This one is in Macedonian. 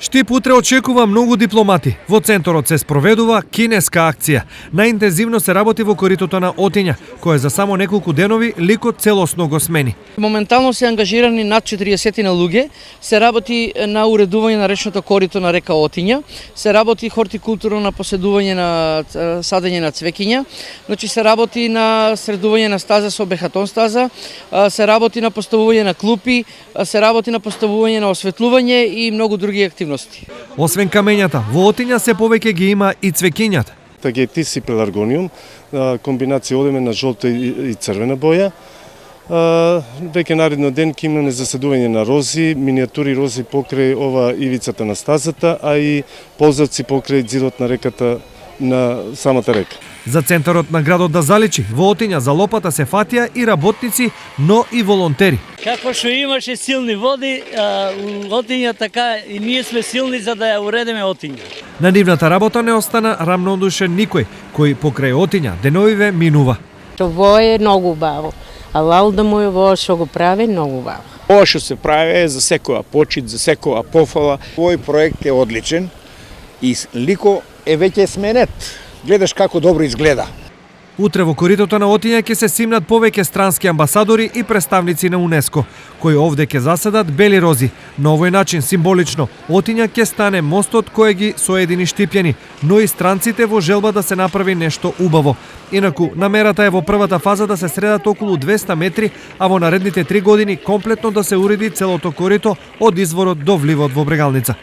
Штип утре очекува многу дипломати. Во центарот се спроведува кинеска акција. Најинтензивно се работи во коритото на Отиња, кое за само неколку денови ликот целосно го смени. Моментално се ангажирани над 40 на луѓе, се работи на уредување на речното корито на река Отиња, се работи хортикултурно на поседување на садење на цвеќиња, значи се работи на средување на стаза со бехатон стаза, се работи на поставување на клупи, се работи на поставување на осветлување и многу други активности. Освен камењата, во Отиња се повеќе ги има и цвеќињата. Тагетис и пеларгониум, комбинација одеме на жолта и црвена боја. Веќе наредно ден ќе имаме заседување на рози, миниатури рози покрај ова ивицата на стазата, а и ползавци покрај ѕидот на реката, на самата река. За центарот на градот да заличи, во Отиња за лопата се фатија и работници, но и волонтери. Како што имаше силни води, у Отиња така и ние сме силни за да ја уредиме Отиња. На нивната работа не остана рамнодушен никој, кој покрај Отиња деновиве минува. Тоа е многу убаво. Алал да му е во што го прави многу убаво. Ова што се прави е за секоја почит, за секоја пофала. Овој проект е одличен и лико е веќе сменет. Гледаш како добро изгледа. Утре во коритото на Отиња ќе се симнат повеќе странски амбасадори и представници на УНЕСКО, кои овде ќе заседат бели рози. На овој начин, символично, Отиња ќе стане мостот кој ги соедини Штипјани, но и странците во желба да се направи нешто убаво. Инаку, намерата е во првата фаза да се средат околу 200 метри, а во наредните 3 години комплетно да се уреди целото корито од изворот до вливот во Брегалница.